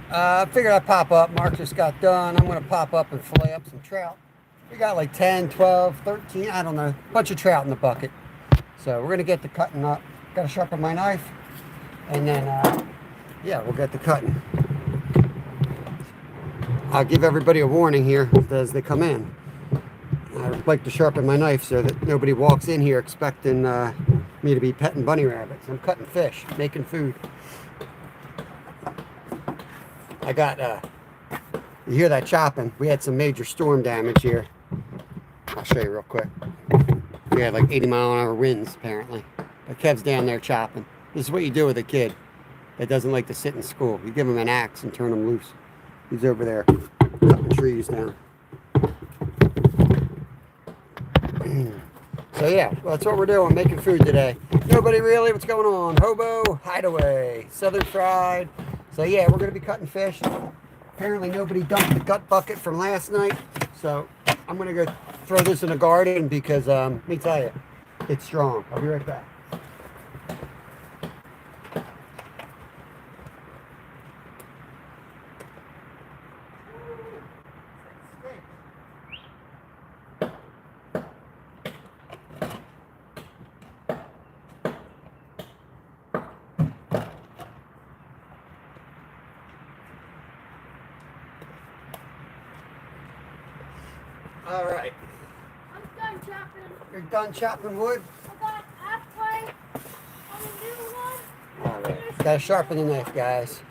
I figured I'd pop up. Mark just got done. I'm going to pop up and fillet up some trout. We got like 10, 12, 13, I don't know, a bunch of trout in the bucket. So we're going to get the cutting up. Got to sharpen my knife. And then, yeah, we'll get the cutting. I'll give everybody a warning here as they come in. I like to sharpen my knife so that nobody walks in here expecting me to be petting bunny rabbits. I'm cutting fish, making food. I got, you hear that chopping? We had some major storm damage here. I'll show you real quick. We had like 80-mile-an-hour winds, apparently. But Kev's down there chopping. This is what you do with a kid that doesn't like to sit in school. You give him an axe and turn him loose. He's over there cutting trees down. So yeah, well, that's what we're doing, making food today. Nobody really, what's going on? Hobo Hideaway, Southern Fried. So yeah, we're going to be cutting fish. Apparently nobody dumped the gut bucket from last night. So I'm going to go throw this in the garden because, let me tell you, it's strong. I'll be right back. All right. I'm done chopping. You're done chopping wood? I got halfway on the new one. All right. Gotta sharpen the knife, guys.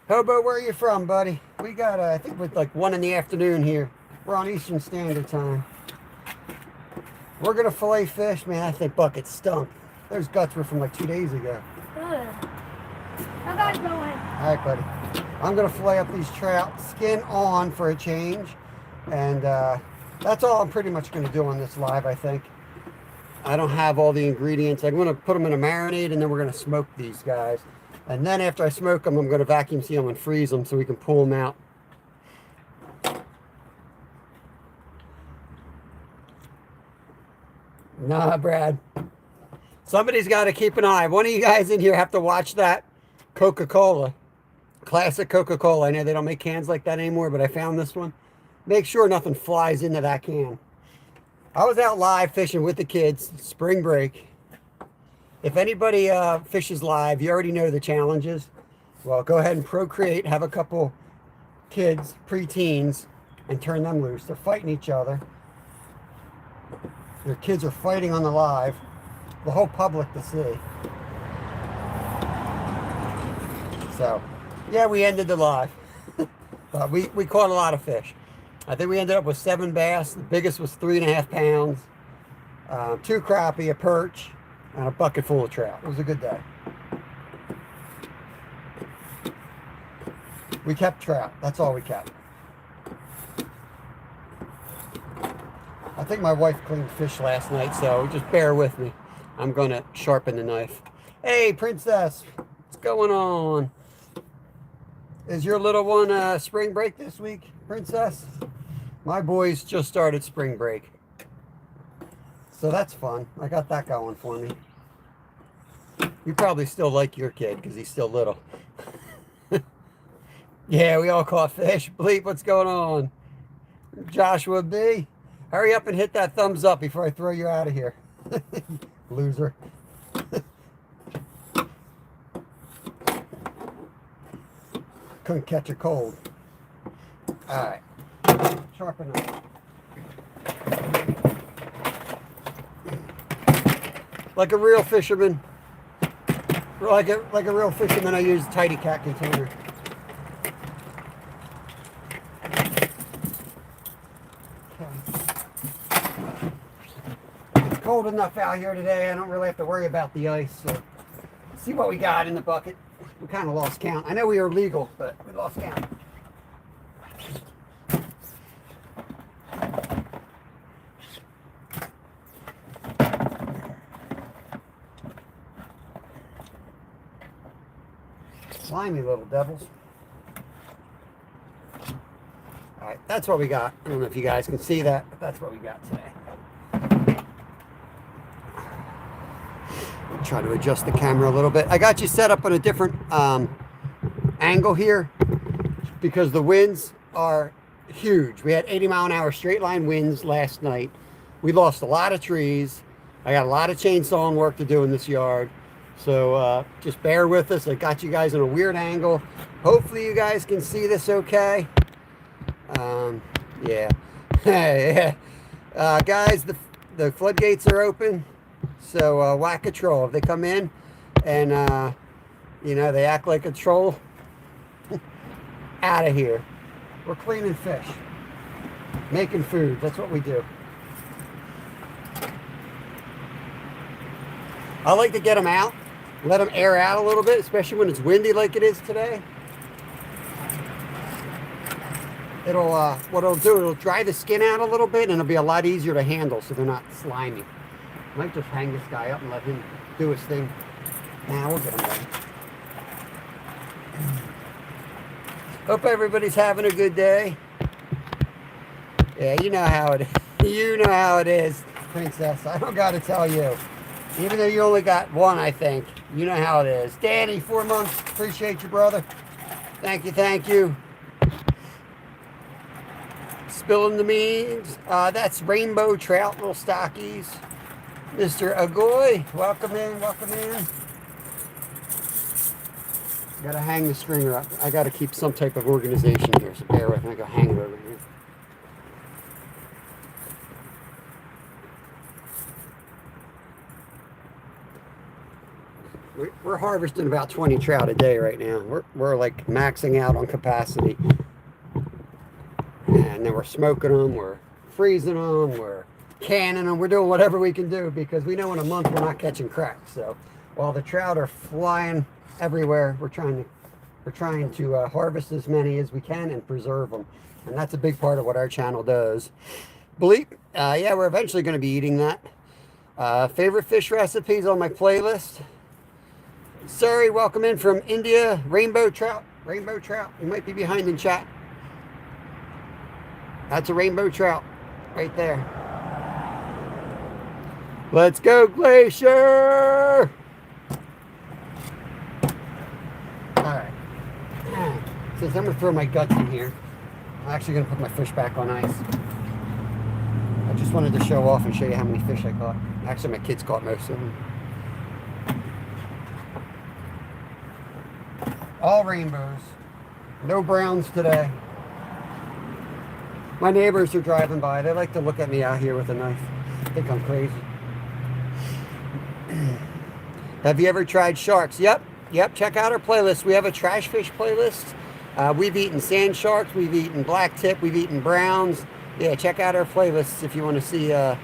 Hobo, where are you from, buddy? We got, I think it's like 1 in the afternoon here. We're on Eastern Standard Time. We're gonna fillet fish. Man, I think bucket stunk. Those guts were from like 2 days ago. Good. I got going. All right, buddy. I'm going to fillet up these trout, skin on for a change. And that's all I'm pretty much going to do on this live, I think. I don't have all the ingredients. I'm going to put them in a marinade, and then we're going to smoke these guys. And then after I smoke them, I'm going to vacuum seal them and freeze them so we can pull them out. Nah, Brad. Somebody's got to keep an eye. One of you guys in here have to watch that Coca-Cola. Classic Coca-Cola. I know they don't make cans like that anymore, but I found this one. Make sure nothing flies into that can. I was out live fishing with the kids, spring break. If anybody fishes live, you already know the challenges. Well, go ahead and procreate, have a couple kids, preteens, and turn them loose. They're fighting each other. Your kids are fighting on the live. The whole public to see. So, yeah, we ended the live. But we caught a lot of fish. I think we ended up with 7 bass. The biggest was 3.5 pounds. 2 crappie, a perch, and a bucket full of trout. It was a good day. We kept trout. That's all we kept. I think my wife cleaned fish last night, so just bear with me. I'm going to sharpen the knife. Hey, Princess. What's going on? Is your little one spring break this week, Princess? My boys just started spring break. So that's fun. I got that going for me. You probably still like your kid because he's still little. Yeah, we all caught fish. Bleep, what's going on? Joshua B. Hurry up and hit that thumbs up before I throw you out of here. Loser. Couldn't catch a cold. All right. Sharpen up. Like a real fisherman. Like a real fisherman, I use a Tidy Cat container. It's cold enough out here today. I don't really have to worry about the ice. So let's see what we got in the bucket. We kind of lost count. I know we were legal, but we lost count. Slimy little devils. All right, that's what we got. I don't know if you guys can see that, but that's what we got today. Try to adjust the camera a little bit. I got you set up on a different angle here because the winds are huge. We had 80-mile-an-hour straight line winds last night. We lost a lot of trees. I got a lot of chainsawing work to do in this yard. So just bear with us. I got you guys in a weird angle. Hopefully you guys can see this okay. Yeah. Yeah. Guys, the floodgates are open. So whack a troll. If they come in and, you know, they act like a troll, out of here. We're cleaning fish. Making food. That's what we do. I like to get them out, let them air out a little bit, especially when it's windy like it is today. It'll, what it'll do, it'll dry the skin out a little bit and it'll be a lot easier to handle so they're not slimy. Might just hang this guy up and let him do his thing. Nah, we'll get him ready. Hope everybody's having a good day. Yeah, you know how it is. You know how it is, Princess. I don't got to tell you. Even though you only got one, I think. You know how it is. Danny, 4 months. Appreciate you, brother. Thank you, thank you. Spilling the beans. That's rainbow trout, little stockies. Mr. Agoy, welcome in, welcome in. Gotta hang the stringer up. I gotta keep some type of organization here, so bear with me. I gotta hang it over here. We're harvesting about 20 trout a day right now. We're like maxing out on capacity. And then we're smoking them, we're freezing them, we're canning them. We're doing whatever we can do because we know in a month we're not catching cracks. So while the trout are flying everywhere, we're trying to harvest as many as we can and preserve them. And that's a big part of what our channel does. Bleep, yeah, we're eventually going to be eating that. Favorite fish recipes on my playlist. Suri, welcome in from India. Rainbow trout. Rainbow trout. You might be behind in chat. That's a rainbow trout right there. Let's go, Glacier! Alright. Since I'm going to throw my guts in here, I'm actually going to put my fish back on ice. I just wanted to show off and show you how many fish I caught. Actually, my kids caught most of them. All rainbows. No browns today. My neighbors are driving by. They like to look at me out here with a knife. I think I'm crazy. Have you ever tried sharks? Yep. Check out our playlist. We have a trash fish playlist. We've eaten sand sharks. We've eaten black tip. We've eaten browns. Yeah, check out our playlists if you want to see a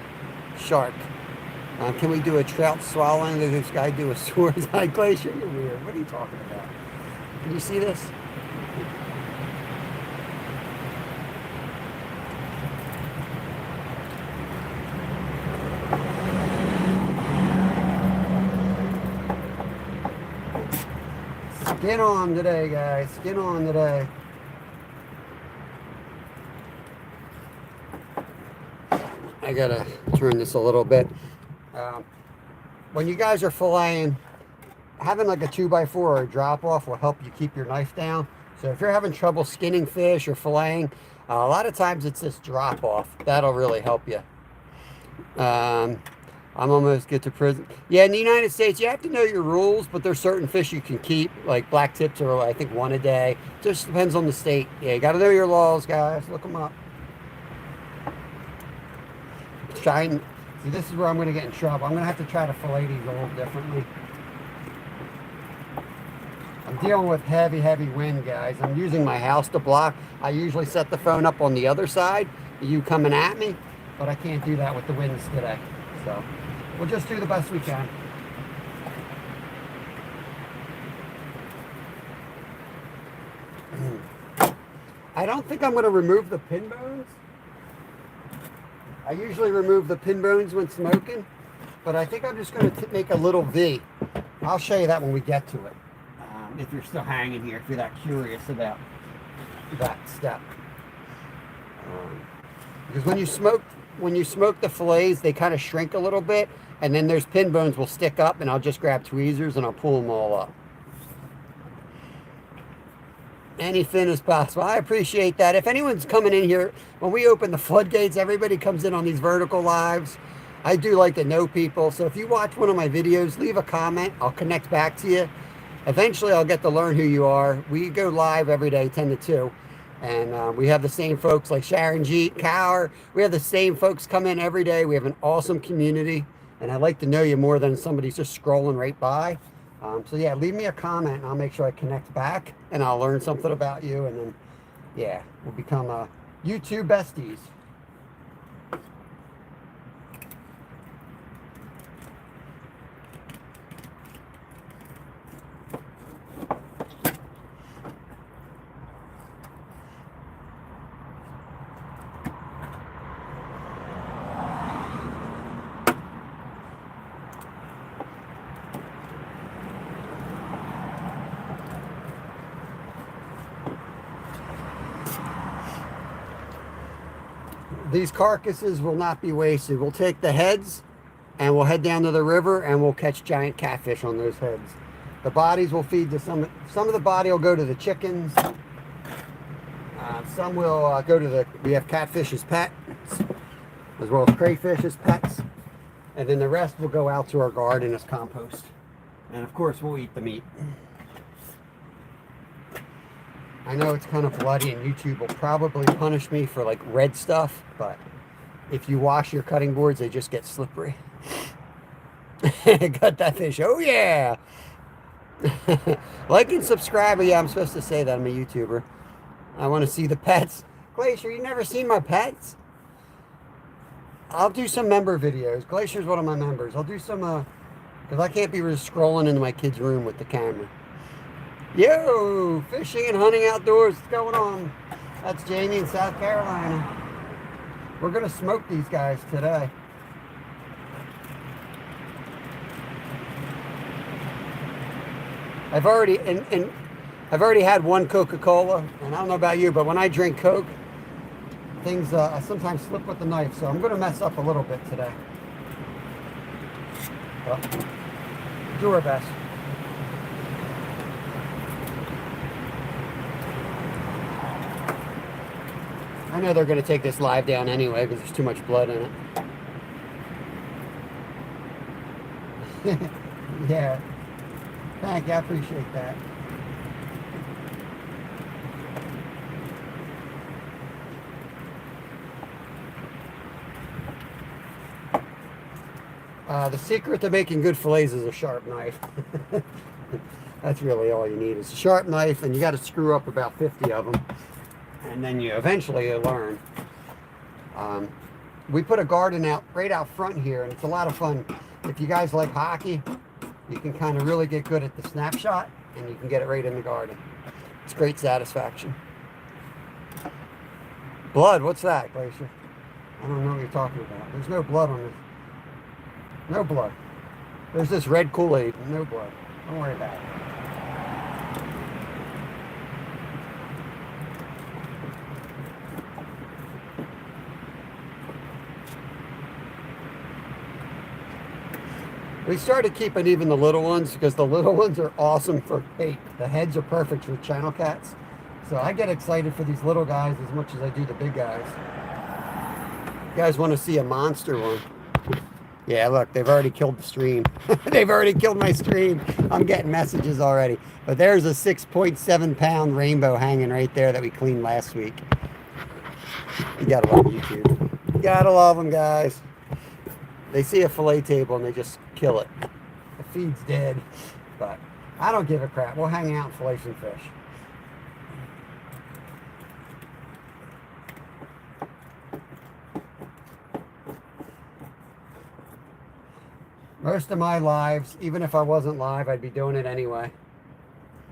shark. Can we do a trout swallowing? Does this guy do a sword's eye glacier? You're weird. What are you talking about? Can you see this? Skin on today, guys. Skin on today. I gotta turn this a little bit. When you guys are filleting, having like a 2x4 or a drop off will help you keep your knife down. So if you're having trouble skinning fish or filleting, a lot of times it's this drop off. That'll really help you. I'm almost get to prison. Yeah, in the United States, you have to know your rules, but there's certain fish you can keep, like black tips are, I think, 1 a day. Just depends on the state. Yeah, you got to know your laws, guys. Look them up. See, this is where I'm going to get in trouble. I'm going to have to try to fillet these a little differently. I'm dealing with heavy wind, guys. I'm using my house to block. I usually set the phone up on the other side, you coming at me, but I can't do that with the winds today. So we'll just do the best we can. I don't think I'm going to remove the pin bones. I usually remove the pin bones when smoking, but I think I'm just going to make a little V. I'll show you that when we get to it. If you're still hanging here, if you're that curious about that step. Because when you smoke the fillets, they kind of shrink a little bit, and then there's pin bones will stick up, and I'll just grab tweezers and I'll pull them all up. Any fin as possible. I appreciate that. If anyone's coming in here, when we open the floodgates, everybody comes in on these vertical lives. I do like to know people. So if you watch one of my videos, leave a comment. I'll connect back to you. Eventually, I'll get to learn who you are. We go live every day, 10 to 2. And we have the same folks like Sharon Jeet, Cower. We have the same folks come in every day. We have an awesome community. And I'd like to know you more than somebody's just scrolling right by. So yeah, leave me a comment and I'll make sure I connect back and I'll learn something about you. And then, yeah, we'll become YouTube besties. These carcasses will not be wasted. We'll take the heads and we'll head down to the river and we'll catch giant catfish on those heads. The bodies will feed to some of the body will go to the chickens. Some will go to we have catfish as pets, as well as crayfish as pets. And then the rest will go out to our garden as compost. And of course we'll eat the meat. I know it's kind of bloody and YouTube will probably punish me for like red stuff, but if you wash your cutting boards, they just get slippery. Got that fish. Oh yeah. Like and subscribe. Yeah, I'm supposed to say that. I'm a YouTuber. I want to see the pets. Glacier, you never seen my pets? I'll do some member videos. Glacier's one of my members. I'll do some, because I can't be just scrolling into my kid's room with the camera. Yo, fishing and hunting outdoors. What's going on? That's Jamie in South Carolina. We're going to smoke these guys today. I've already had one Coca-Cola, and I don't know about you, but when I drink Coke, things I sometimes slip with the knife, so I'm going to mess up a little bit today. Well, do our best. I know they're going to take this live down anyway because there's too much blood in it. Yeah. Thank you. I appreciate that. The secret to making good fillets is a sharp knife. That's really all you need is a sharp knife, and you got to screw up about 50 of them. And then you eventually learn. We put a garden out right out front here, and it's a lot of fun. If you guys like hockey, you can kind of really get good at the snapshot, and you can get it right in the garden. It's great satisfaction. Blood, what's that, Glacier? I don't know what you're talking about. There's no blood on this. No blood. There's this red Kool-Aid, no blood. Don't worry about it. We started keeping even the little ones because the little ones are awesome for bait. The heads are perfect for channel cats. So I get excited for these little guys as much as I do the big guys. You guys want to see a monster one? Yeah, look, they've already killed the stream. They've already killed my stream. I'm getting messages already. But there's a 6.7 pound rainbow hanging right there that we cleaned last week. You gotta love YouTube. You gotta love them, guys. They see a fillet table and they just kill it. The feed's dead, but I don't give a crap. We'll hang out and fillet some fish. Most of my lives, even if I wasn't live, I'd be doing it anyway.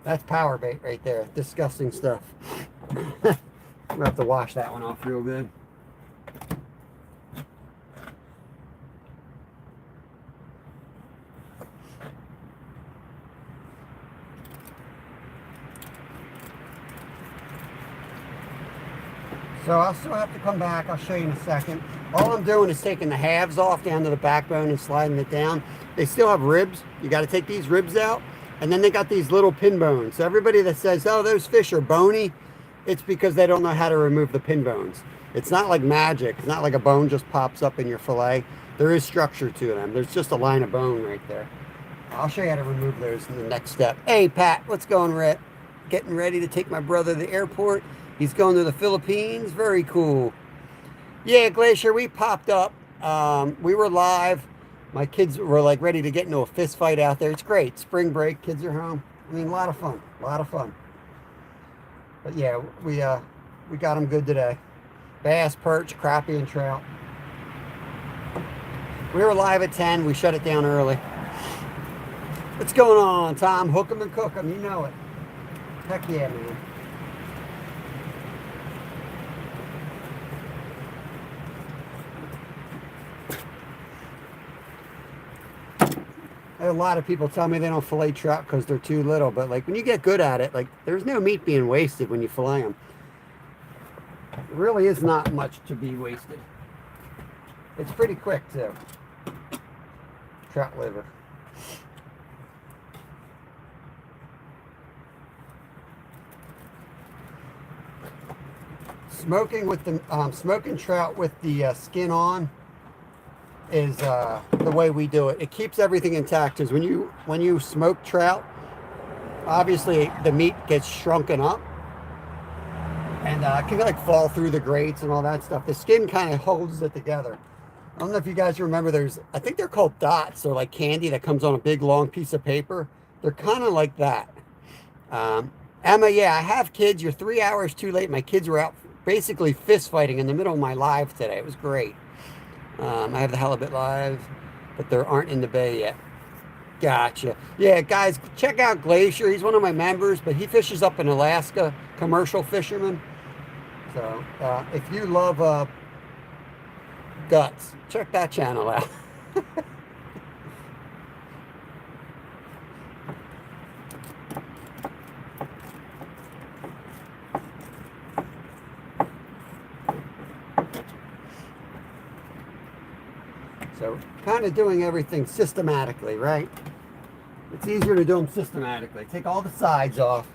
That's power bait right there. Disgusting stuff. I'm gonna have to wash that one off real good. So I'll still have to come back. I'll show you in a second. All I'm doing is taking the halves off down to the backbone and sliding it down. They still have ribs. You got to take these ribs out. And then they got these little pin bones. So everybody that says, oh, those fish are bony, it's because they don't know how to remove the pin bones. It's not like magic. It's not like a bone just pops up in your fillet. There is structure to them. There's just a line of bone right there. I'll show you how to remove those in the next step. Hey, Pat, what's going, Rhett? Getting ready to take my brother to the airport. He's going to the Philippines. Very cool. Yeah, Glacier, we popped up. We were live. My kids were like ready to get into a fist fight out there. It's great. Spring break, kids are home. I mean, a lot of fun. A lot of fun. But yeah, we got them good today. Bass, perch, crappie, and trout. We were live at 10. We shut it down early. What's going on, Tom? Hook 'em and cook 'em. You know it. Heck yeah, man. A lot of people tell me they don't fillet trout because they're too little, but like when you get good at it, like there's no meat being wasted when you fillet them. It really is not much to be wasted. It's pretty quick too. Trout liver. Smoking with the smoking trout with the skin on is the way we do it. It keeps everything intact. Because when you smoke trout, obviously the meat gets shrunken up and it can like fall through the grates and all that stuff. The skin kind of holds it together. I don't know if you guys remember. I think they're called dots. They're like candy that comes on a big long piece of paper. They're kind of like that. Emma, yeah, I have kids. You're 3 hours too late. My kids were out basically fist fighting in the middle of my live today. It was great. I have the halibut live, but they aren't in the bay yet. Gotcha. Yeah, guys, check out Glacier. He's one of my members, but he fishes up in Alaska, commercial fisherman. So if you love guts, check that channel out. So kind of doing everything systematically, right? It's easier to do them systematically. Take all the sides off,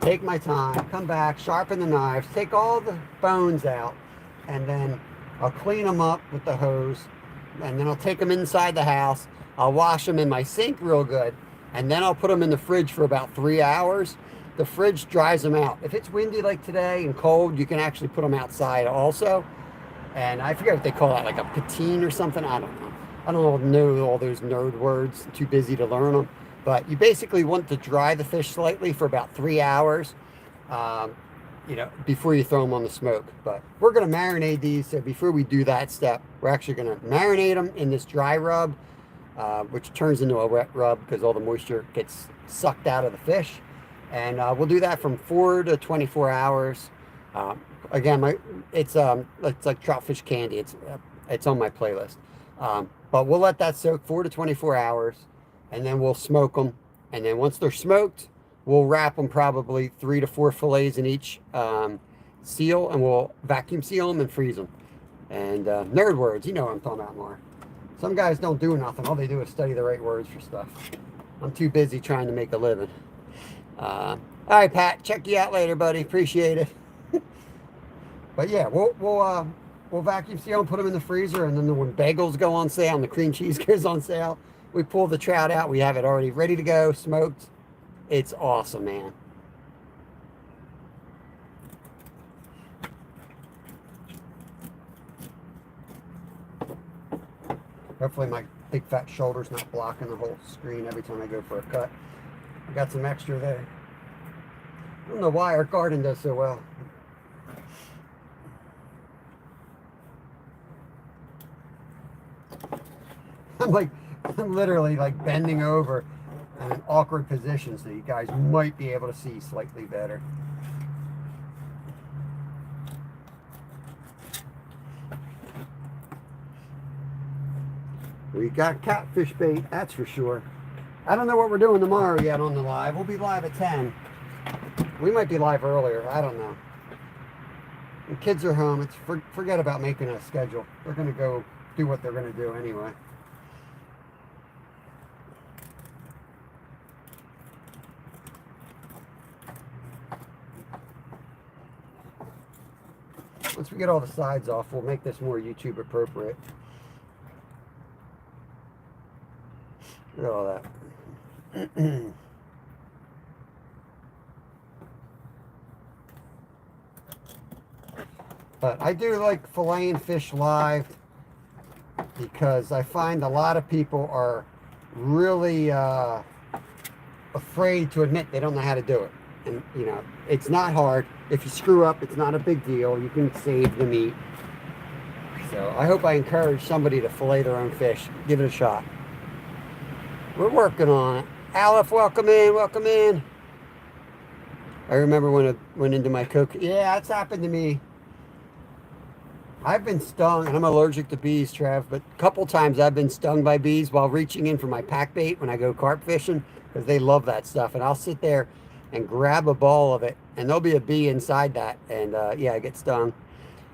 take my time, come back, sharpen the knives, take all the bones out, and then I'll clean them up with the hose, and then I'll take them inside the house. I'll wash them in my sink real good, and then I'll put them in the fridge for about 3 hours. The fridge dries them out. If it's windy like today and cold, you can actually put them outside also. And I forget what they call that, like a patine or something. I don't know. I don't know all those nerd words. I'm too busy to learn them. But you basically want to dry the fish slightly for about 3 hours, before you throw them on the smoke. But we're going to marinate these. So before we do that step, we're actually going to marinate them in this dry rub, which turns into a wet rub because all the moisture gets sucked out of the fish. And we'll do that from 4 to 24 hours. Again, it's like trout fish candy. It's on my playlist. But we'll let that soak 4 to 24 hours, and then we'll smoke them. And then once they're smoked, we'll wrap them probably 3 to 4 fillets in each seal, and we'll vacuum seal them and freeze them. And nerd words, you know what I'm talking about more. Some guys don't do nothing. All they do is study the right words for stuff. I'm too busy trying to make a living. All right, Pat. Check you out later, buddy. Appreciate it. But yeah, we'll vacuum seal and put them in the freezer, and then when bagels go on sale and the cream cheese goes on sale, we pull the trout out. We have it already ready to go, smoked. It's awesome, man. Hopefully my big fat shoulder's not blocking the whole screen every time I go for a cut. I got some extra there. I don't know why our garden does so well. I'm literally like bending over in an awkward position so you guys might be able to see slightly better. We got catfish bait, that's for sure. I don't know what we're doing tomorrow yet on the live. We'll be live at 10. We might be live earlier, I don't know. The kids are home. Forget about making a schedule. They're going to go do what they're going to do anyway. Once we get all the sides off, we'll make this more YouTube appropriate. Look at all that. But I do like filleting fish live because I find a lot of people are really afraid to admit they don't know how to do it. And, you know, it's not hard. If you screw up, it's not a big deal. You can save the meat. So I hope I encourage somebody to fillet their own fish. Give it a shot. We're working on it. Aleph, welcome in, welcome in. I remember when I went into my cook. Yeah, that's happened to me. I've been stung, and I'm allergic to bees, Trev, but a couple times I've been stung by bees while reaching in for my pack bait when I go carp fishing, because they love that stuff. And I'll sit there and grab a ball of it, and there'll be a bee inside that, and yeah, I get stung.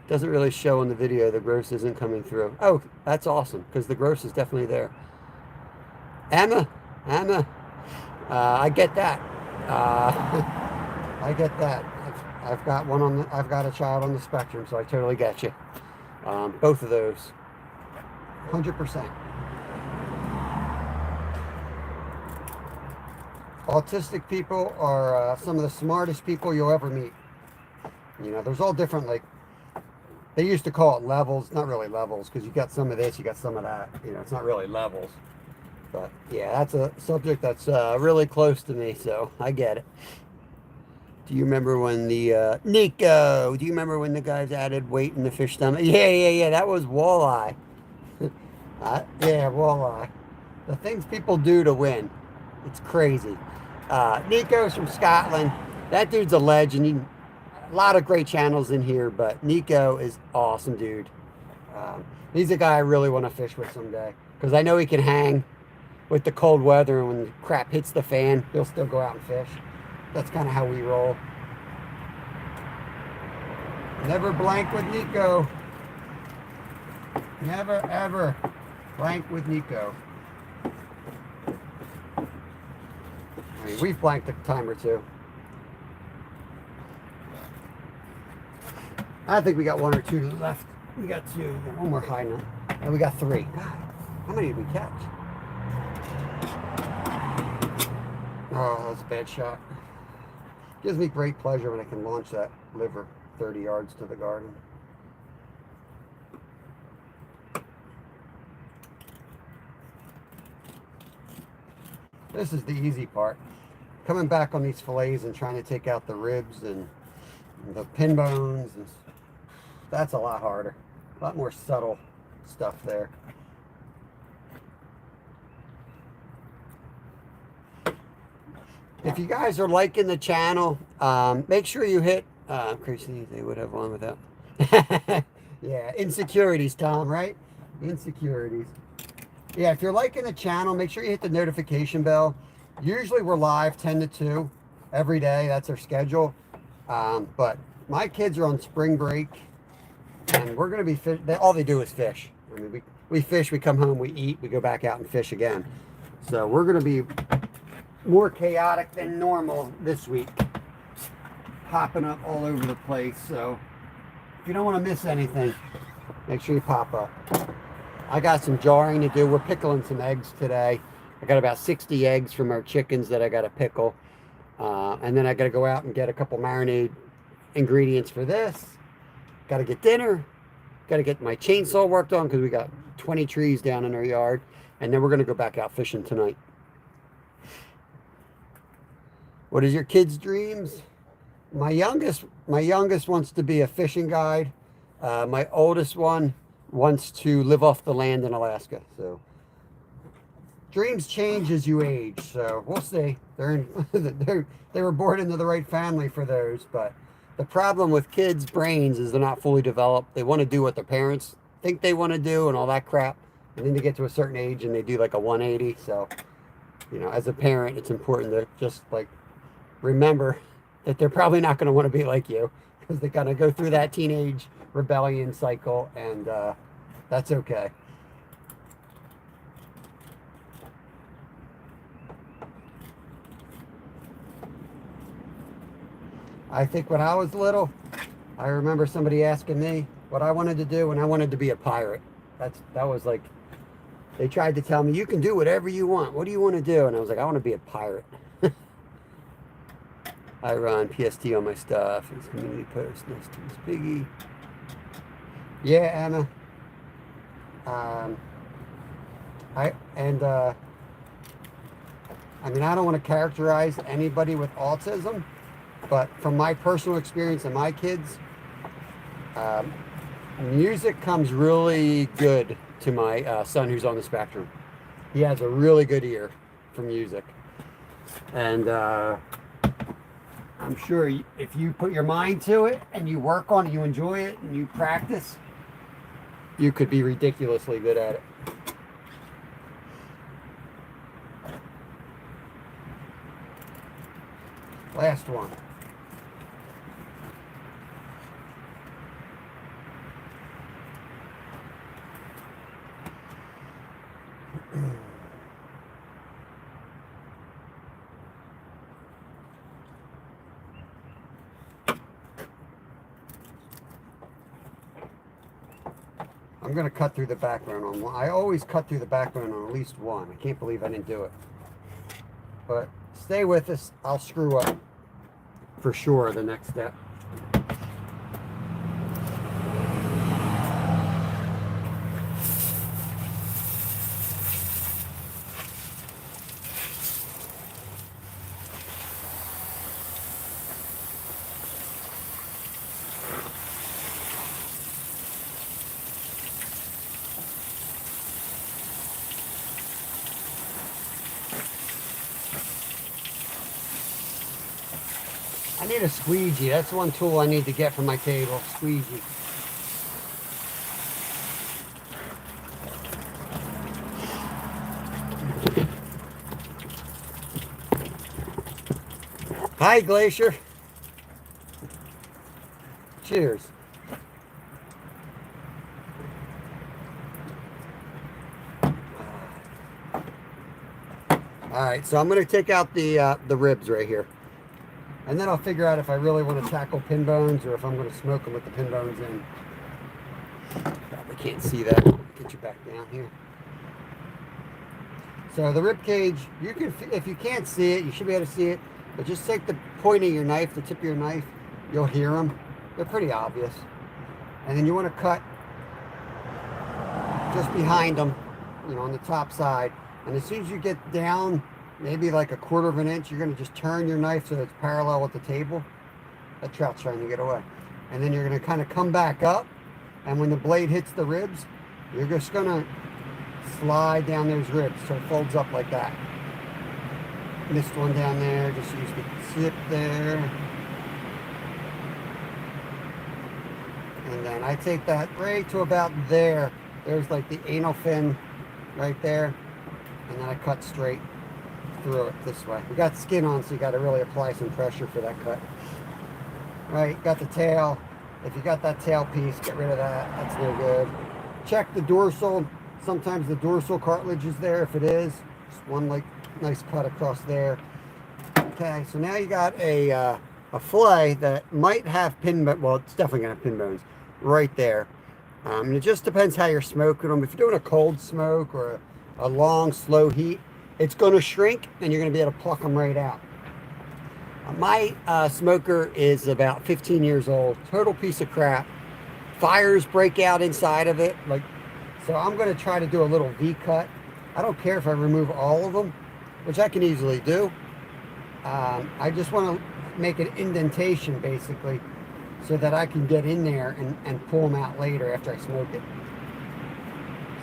Doesn't really show in the video. The gross isn't coming through. Oh, that's awesome, because the gross is definitely there. Emma, I get that. I get that. I've got one on the, I've got a child on the spectrum, so I totally get you. Both of those, 100%. Autistic people are some of the smartest people you'll ever meet. You know, there's all different, like, they used to call it levels. Not really levels, because you got some of this, you got some of that. You know, it's not really levels. But yeah, that's a subject that's really close to me, so I get it. Do you remember when the Nico? Do you remember when the guys added weight in the fish stomach? Yeah. That was walleye. Yeah, walleye. The things people do to win, it's crazy. Nico's from Scotland. That dude's a legend. A lot of great channels in here, but Nico is awesome, dude. He's a guy I really want to fish with someday, because I know he can hang with the cold weather, and when the crap hits the fan, he'll still go out and fish. That's kind of how we roll. Never blank with Nico. Never, ever blank with Nico. I mean, we've blanked a time or two. I think we got one or two left. We got two. One more high nut. And we got three. God, how many did we catch? Oh, that was a bad shot. Gives me great pleasure when I can launch that liver 30 yards to the garden. This is the easy part. Coming back on these fillets and trying to take out the ribs and the pin bones. And that's a lot harder. A lot more subtle stuff there. If you guys are liking the channel, make sure you hit, crazy, they would have one without. Yeah, insecurities, Tom, right? Insecurities. Yeah, if you're liking the channel, make sure you hit the notification bell. Usually we're live 10 to 2 every day. That's our schedule. But my kids are on spring break, and we're going to be, all they do is fish. I mean, we fish, we come home, we eat, we go back out and fish again. So we're going to be more chaotic than normal this week, popping up all over the place. So if you don't want to miss anything, make sure you pop up. I got some jarring to do. We're pickling some eggs today. I got about 60 eggs from our chickens that I got to pickle, and then I got to go out and get a couple marinade ingredients for this. Got to get dinner, got to get my chainsaw worked on, because we got 20 trees down in our yard, and then we're going to go back out fishing tonight. What is your kids' dreams? My youngest wants to be a fishing guide. My oldest one wants to live off the land in Alaska. So dreams change as you age. So we'll see. They were born into the right family for those. But the problem with kids' brains is they're not fully developed. They want to do what their parents think they want to do and all that crap. And then they get to a certain age and they do like a 180. So, you know, as a parent, it's important to just like remember that they're probably not going to want to be like you, because they're going to go through that teenage rebellion cycle, and that's okay. I think when I was little, I remember somebody asking me what I wanted to do when I wanted to be a pirate. That was like, they tried to tell me, you can do whatever you want. What do you want to do? And I was like, I want to be a pirate. I run PST on my stuff. It's community post. Nice to Miss Piggy. Yeah, Anna. I mean, I don't want to characterize anybody with autism, but from my personal experience and my kids, music comes really good to my son who's on the spectrum. He has a really good ear for music. And I'm sure if you put your mind to it and you work on it, you enjoy it, and you practice, you could be ridiculously good at it. Last one. I'm going to cut through the background on one. I always cut through the background on at least one. I can't believe I didn't do it. But stay with us. I'll screw up for sure the next step. I need a squeegee. That's one tool I need to get for my table. Squeegee. Hi, Glacier. Cheers. All right, so I'm going to take out the ribs right here. And then I'll figure out if I really want to tackle pin bones or if I'm going to smoke them with the pin bones in. Probably can't see that. Get you back down here. So the rib cage, you can, if you can't see it, you should be able to see it. But just take the point of your knife, the tip of your knife. You'll hear them. They're pretty obvious. And then you want to cut just behind them, you know, on the top side. And as soon as you get down, maybe like 1/4 of an inch, you're going to just turn your knife so it's parallel with the table. That trout's trying to get away. And then you're going to kind of come back up. And when the blade hits the ribs, you're just going to slide down those ribs so it folds up like that. Missed one down there. Just use the tip there. And then I take that right to about there. There's like the anal fin right there. And then I cut straight through it this way. We got skin on, so you got to really apply some pressure for that cut. Right, got the tail. If you got that tail piece, get rid of that. That's no good. Check the dorsal. Sometimes the dorsal cartilage is there. If it is, just one like nice cut across there. Okay, so now you got a fillet that might have pin, well, it's definitely gonna have pin bones right there. And it just depends how you're smoking them. If you're doing a cold smoke or a long, slow heat, it's going to shrink and you're going to be able to pluck them right out. My smoker is about 15 years old. Total piece of crap. Fires break out inside of it. So I'm going to try to do a little V-cut. I don't care if I remove all of them, which I can easily do. I just want to make an indentation, basically, so that I can get in there and pull them out later after I smoke it.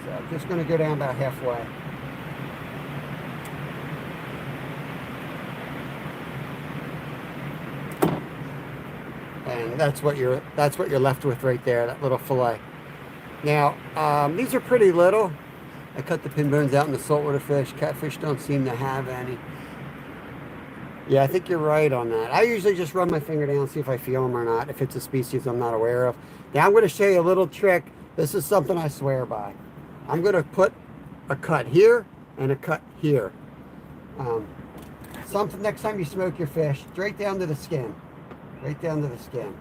So I'm just going to go down about halfway. And that's what you're left with right there, that little fillet. Now, these are pretty little. I cut the pin bones out in the saltwater fish. Catfish don't seem to have any. Yeah, I think you're right on that. I usually just run my finger down and see if I feel them or not, if it's a species I'm not aware of. Now I'm going to show you a little trick. This is something I swear by. I'm going to put a cut here and a cut here. Something next time you smoke your fish, straight down to the skin. Right down to the skin.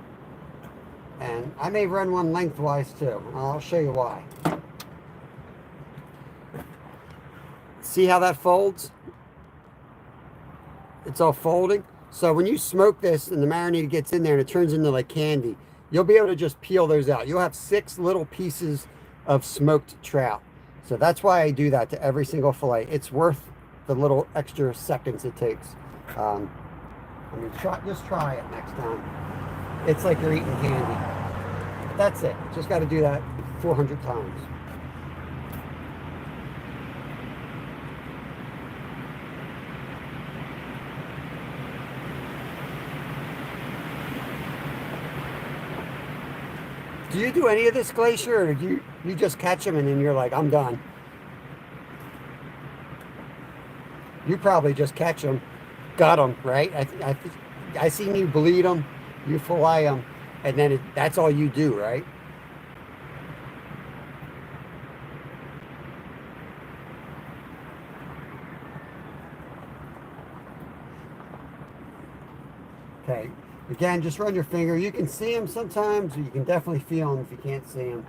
And I may run one lengthwise too. I'll show you why. See how that folds? It's all folding. So when you smoke this and the marinade gets in there and it turns into like candy, you'll be able to just peel those out. You'll have 6 little pieces of smoked trout. So that's why I do that to every single fillet. It's worth the little extra seconds it takes. I mean, just try it next time. It's like you're eating candy. That's it. Just got to do that 400 times. Do you do any of this, Glacier, or do you just catch them and then you're like, I'm done? You probably just catch them, gut them, right? I seen you bleed them, you fillet them, and then that's all you do, right? Okay. Again, just run your finger. You can see them sometimes, or you can definitely feel them if you can't see them.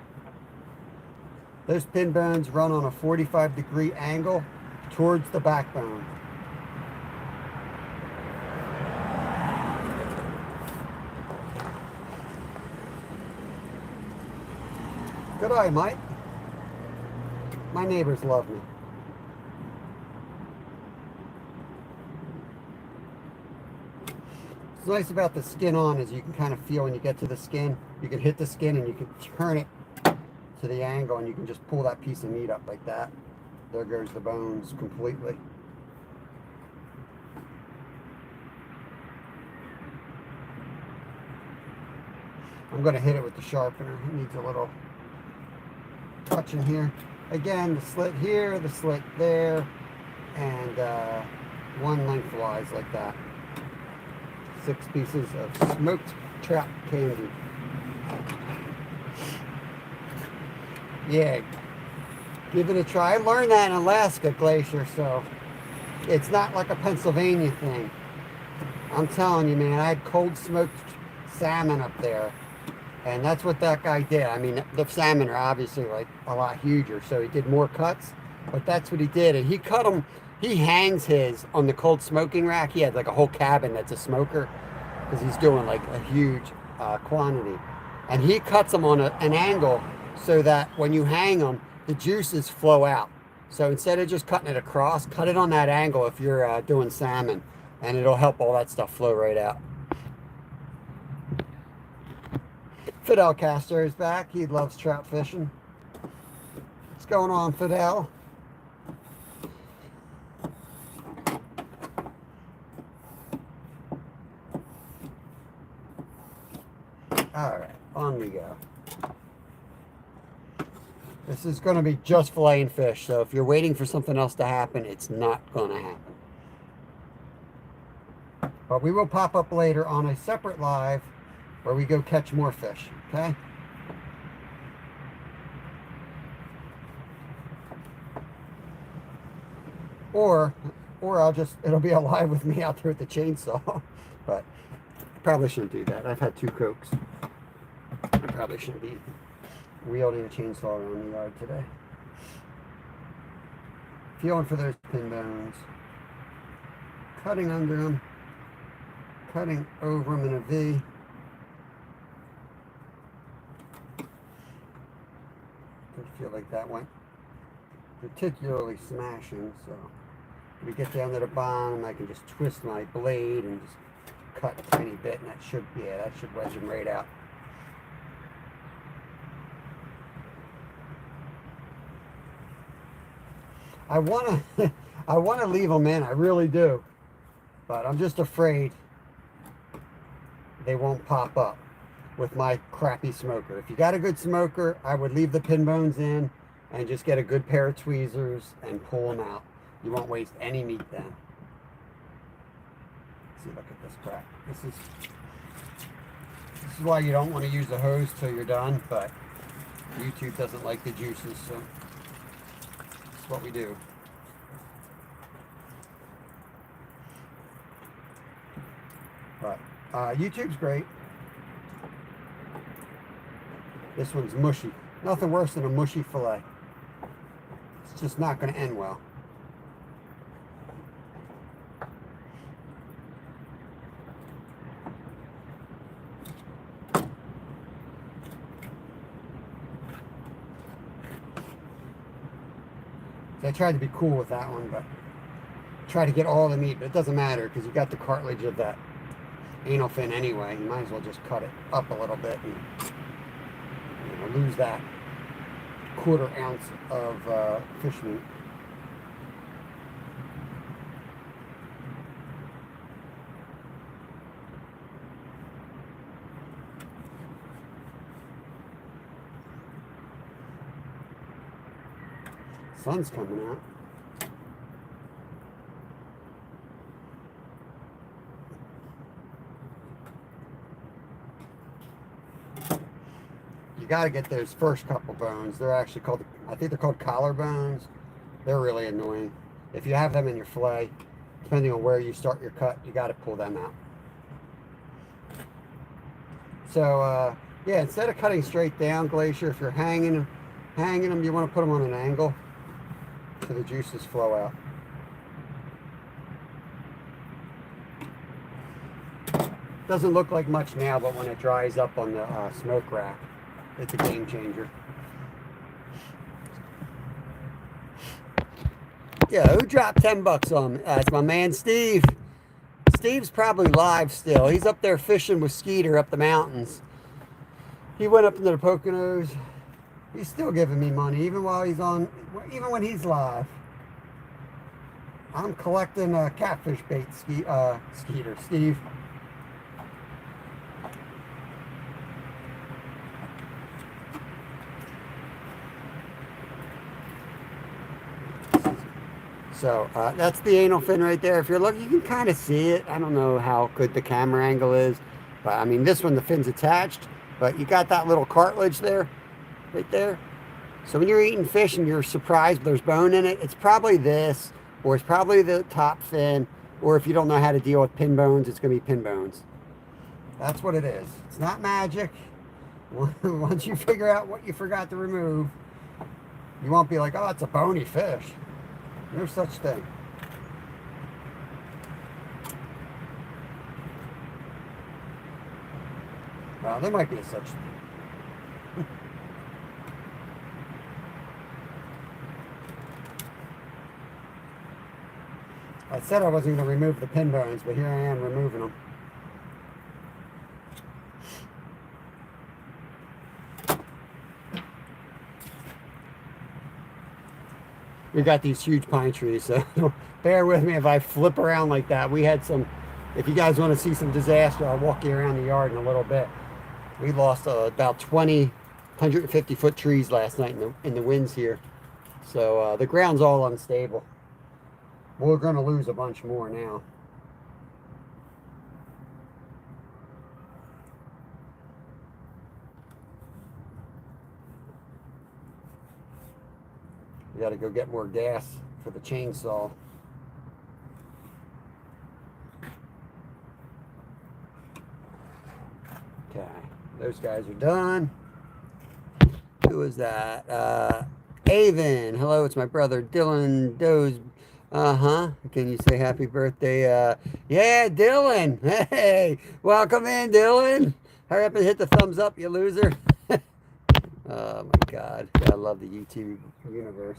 Those pin bones run on a 45-degree angle towards the backbone. Good eye, Mike. My neighbors love me. What's nice about the skin on is you can kind of feel when you get to the skin, you can hit the skin and you can turn it to the angle and you can just pull that piece of meat up like that. There goes the bones completely. I'm going to hit it with the sharpener. It needs a little touch in here. Again, the slit here, the slit there, and one lengthwise like that. 6 pieces of smoked trout candy. Yeah, give it a try. I learned that in Alaska, Glacier, so it's not like a Pennsylvania thing. I'm telling you, man, I had cold smoked salmon up there, and that's what that guy did. I mean, the salmon are obviously like a lot huger, so he did more cuts, but that's what he did. And he cut them, he hangs his on the cold smoking rack. He had like a whole cabin that's a smoker because he's doing like a huge quantity. And he cuts them on an angle so that when you hang them, the juices flow out. So instead of just cutting it across, cut it on that angle if you're doing salmon, and it'll help all that stuff flow right out. Fidel Castro is back. He loves trout fishing. What's going on, Fidel? All right, on we go. This is going to be just filleting fish, so if you're waiting for something else to happen, it's not going to happen. But we will pop up later on a separate live where we go catch more fish, okay? Or it'll be a live with me out there with the chainsaw. But I probably shouldn't do that. I've had 2 Cokes. I probably shouldn't be wielding a chainsaw around the yard today. Feeling for those pin bones. Cutting under them. Cutting over them in a V. I feel like that went particularly smashing, so we get down to the bottom, I can just twist my blade and just cut a tiny bit, and that should wedge them right out. I wanna leave them in, I really do, but I'm just afraid they won't pop up with my crappy smoker. If you got a good smoker, I would leave the pin bones in and just get a good pair of tweezers and pull them out. You won't waste any meat then. Let's see, look at this crap. This is why you don't want to use a hose till you're done, but YouTube doesn't like the juices, so that's what we do. But YouTube's great. This one's mushy. Nothing worse than a mushy fillet. It's just not going to end well. So I tried to be cool with that one, but try to get all the meat, but it doesn't matter because you got the cartilage of that anal fin anyway. You might as well just cut it up a little bit and lose that 1/4 ounce of fish meat. Sun's coming out. You got to get those first couple bones. They're actually called, I think they're called collar bones. They're really annoying. If you have them in your fillet, depending on where you start your cut, you got to pull them out. So yeah, instead of cutting straight down, Glacier, if you're hanging them, you want to put them on an angle so the juices flow out. Doesn't look like much now, but when it dries up on the smoke rack, it's a game changer. Yeah, who dropped 10 bucks on me? It's my man Steve. Steve's probably live still. He's up there fishing with Skeeter up the mountains. He went up into the Poconos. He's still giving me money, even while he's on, even when he's live. I'm collecting catfish bait, Skeeter, Steve. So that's the anal fin right there. If you're looking, you can kind of see it. I don't know how good the camera angle is, but I mean, this one, the fin's attached, but you got that little cartilage there, right there. So when you're eating fish and you're surprised there's bone in it, it's probably this, or it's probably the top fin, or if you don't know how to deal with pin bones, it's going to be pin bones. That's what it is. It's not magic. Once you figure out what you forgot to remove, you won't be like, oh, it's a bony fish. No such thing. Well, there might be a such thing. I said I wasn't going to remove the pin bones, but here I am removing them. We got these huge pine trees, so bear with me if I flip around like that. We had some, if you guys want to see some disaster, I'll walk you around the yard in a little bit. We lost about 20 150-foot trees last night in the winds here. So the ground's all unstable. We're going to lose a bunch more now. We got to go get more gas for the chainsaw. Okay, those guys are done. Who is that? Avon. Hello, it's my brother Dylan Doe's. Can you say happy birthday? Yeah, Dylan. Hey, welcome in, Dylan. Hurry up and hit the thumbs up, you loser. Oh my God, I love the YouTube universe.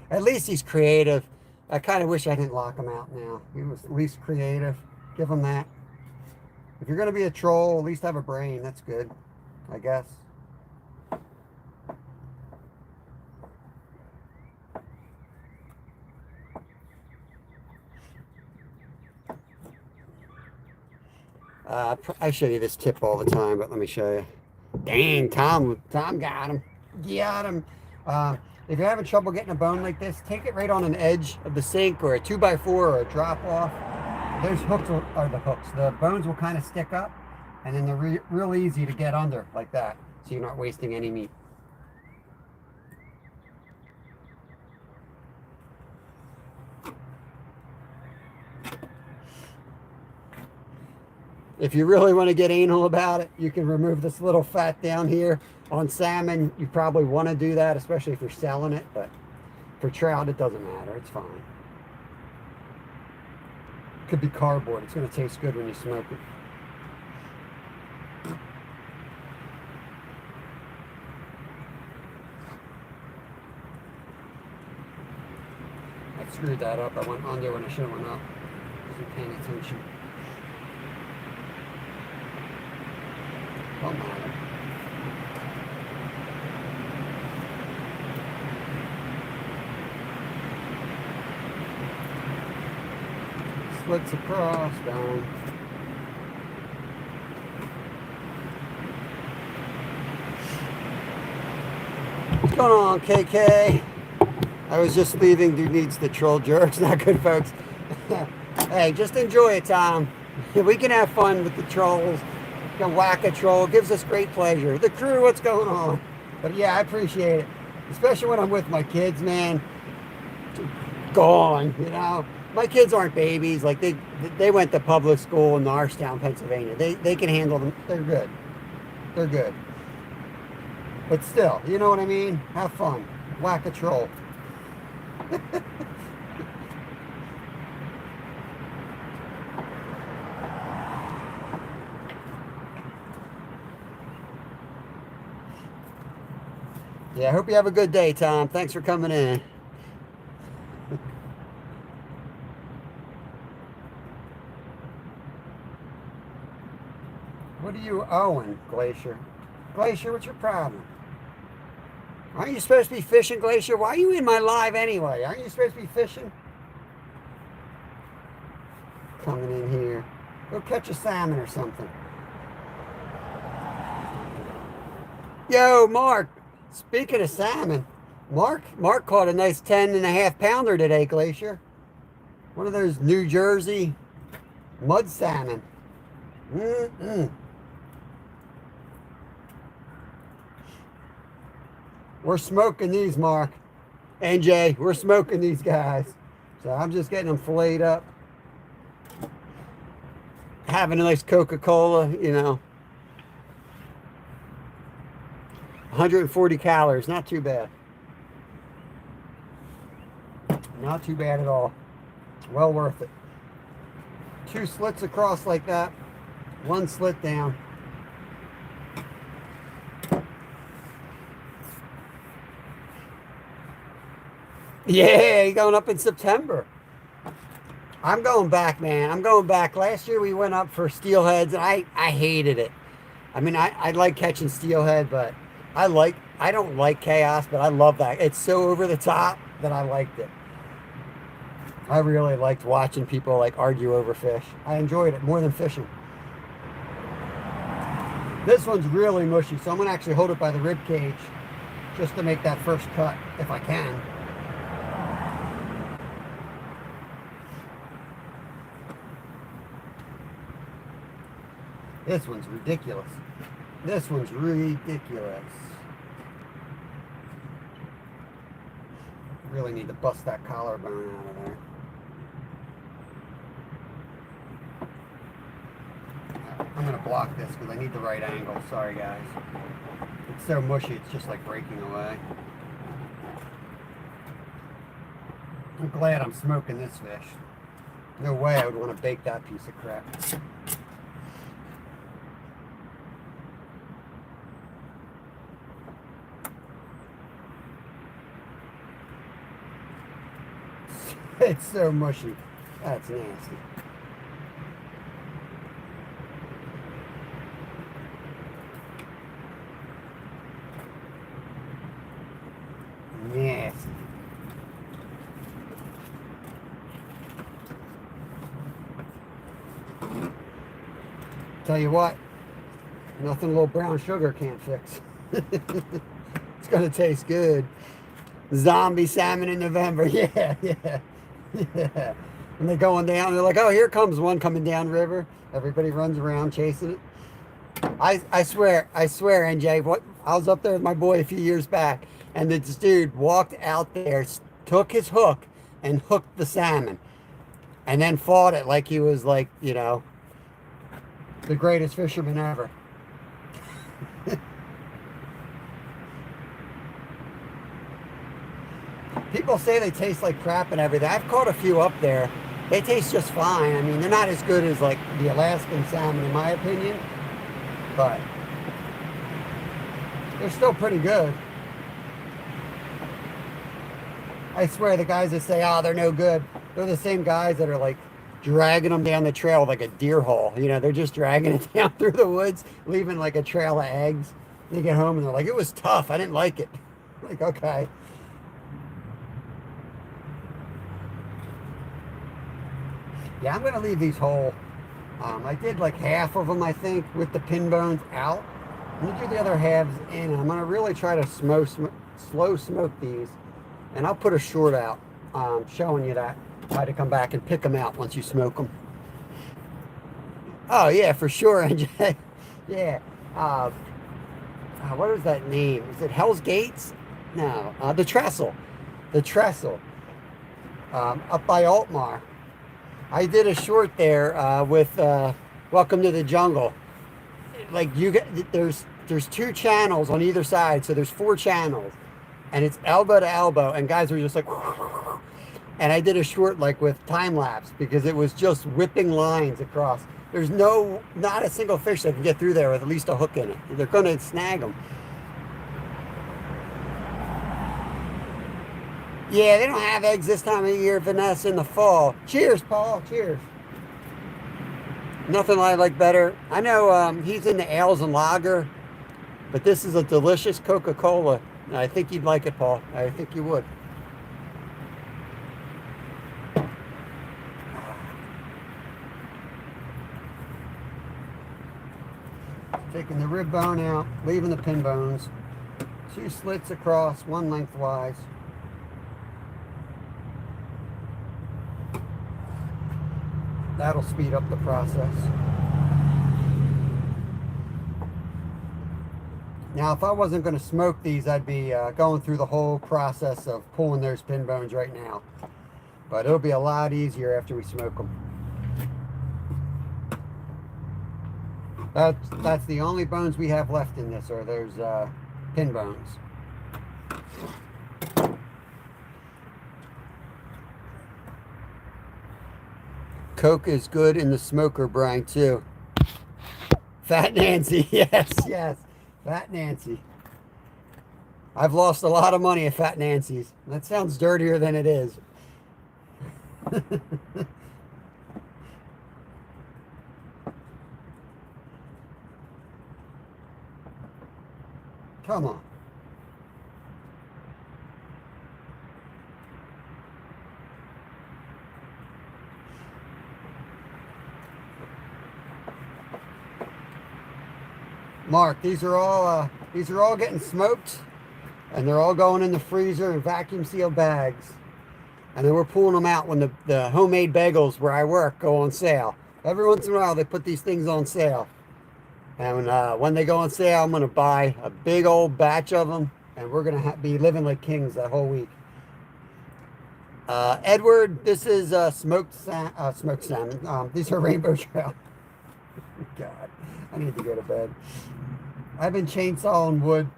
At least he's creative. I kind of wish I didn't lock him out now. He was at least creative. Give him that. If you're going to be a troll, at least have a brain. That's good, I guess. I show you this tip all the time, but let me show you. Dang, Tom got him. Got him. If you're having trouble getting a bone like this, take it right on an edge of the sink or a 2x4 or a drop off. Those hooks are the hooks. The bones will kind of stick up, and then they're real easy to get under like that, so you're not wasting any meat. If you really want to get anal about it, you can remove this little fat down here. On salmon, you probably want to do that, especially if you're selling it, but for trout, it doesn't matter. It's fine. Could be cardboard. It's going to taste good when you smoke it. I screwed that up. I went under when I should have went up. Wasn't paying attention. Don't matter. Slits across, down. What's going on, KK? I was just leaving. Dude needs the troll jerks. Not good, folks. Hey, just enjoy it, Tom. We can have fun with the trolls. You can whack a troll. It gives us great pleasure. The crew, what's going on? But yeah, I appreciate it. Especially when I'm with my kids, man. Gone, you know. My kids aren't babies. Like they went to public school in Norristown, Pennsylvania. They can handle them. They're good. They're good. But still, you know what I mean? Have fun. Whack a troll. Yeah, I hope you have a good day, Tom. Thanks for coming in. What are you owing, Glacier? Glacier, what's your problem? Aren't you supposed to be fishing, Glacier? Why are you in my live anyway? Aren't you supposed to be fishing? Coming in here. Go catch a salmon or something. Yo, Mark. Speaking of salmon, Mark caught a nice 10.5 pounder today, Glacier. One of those New Jersey mud salmon. We're smoking these, Mark. NJ, we're smoking these guys. So I'm just getting them filleted up. Having a nice Coca-Cola, you know. 140 calories, not too bad. Not too bad at all. Well worth it. 2 slits across like that. 1 slit down. Yeah, you're going up in September. I'm going back, man. I'm going back. Last year we went up for steelheads, and I hated it. I mean, I like catching steelhead, but I don't like chaos, but I love that. It's so over the top that I liked it. I really liked watching people like argue over fish. I enjoyed it more than fishing. This one's really mushy, so I'm gonna actually hold it by the rib cage just to make that first cut if I can. This one's ridiculous. This one's ridiculous. Really need to bust that collarbone out of there. I'm going to block this because I need the right angle. Sorry, guys. It's so mushy, it's just like breaking away. I'm glad I'm smoking this fish. No way I would want to bake that piece of crap. It's so mushy. That's nasty. Nasty. Tell you what, nothing a little brown sugar can't fix. It's gonna taste good. Zombie salmon in November. Yeah. Yeah. And they're going down, they're like, oh, here comes one coming down river. Everybody runs around chasing it. I swear, NJ, I was up there with my boy a few years back, and this dude walked out there, took his hook, and hooked the salmon. And then fought it like he was like, you know, the greatest fisherman ever. People say they taste like crap and everything. I've caught a few up there. They taste just fine. I mean, they're not as good as like the Alaskan salmon in my opinion, but they're still pretty good. I swear the guys that say, oh, they're no good, they're the same guys that are like dragging them down the trail like a deer hole. You know, they're just dragging it down through the woods, leaving like a trail of eggs. They get home and they're like, it was tough. I didn't like it. Like, okay. Yeah, I'm going to leave these whole. I did like half of them, I think, with the pin bones out. I'm going to do the other halves in, and I'm going to really try to slow smoke these. And I'll put a short out showing you that. Try to come back and pick them out once you smoke them. Oh, yeah, for sure, NJ. Yeah. What is that name? Is it Hell's Gates? No. The Trestle. The Trestle. Up by Altmar. I did a short there with Welcome to the Jungle. Like you get, there's 2 channels on either side, so there's 4 channels, and it's elbow to elbow, and guys were just like, and I did a short like with time lapse because it was just whipping lines across. There's not a single fish that can get through there with at least a hook in it. They're going to snag them. Yeah, they don't have eggs this time of year, Vanessa, in the fall. Cheers, Paul. Cheers. Nothing I like better. I know he's into ales and lager, but this is a delicious Coca-Cola. I think you'd like it, Paul. I think you would. Taking the rib bone out, leaving the pin bones. 2 slits across, 1 lengthwise. That'll speed up the process. Now, if I wasn't going to smoke these, I'd be going through the whole process of pulling those pin bones right now. But it'll be a lot easier after we smoke them. That's the only bones we have left in this, are those pin bones. Coke is good in the smoker brine too. Fat Nancy, yes, yes. Fat Nancy. I've lost a lot of money at Fat Nancy's. That sounds dirtier than it is. Come on. Mark, these are all getting smoked, and they're all going in the freezer in vacuum sealed bags. And then we're pulling them out when the homemade bagels where I work go on sale. Every once in a while they put these things on sale. And when they go on sale, I'm going to buy a big old batch of them, and we're going to be living like kings that whole week. Edward, this is smoked salmon. These are rainbow trout. God, I need to go to bed. I've been chainsawing wood.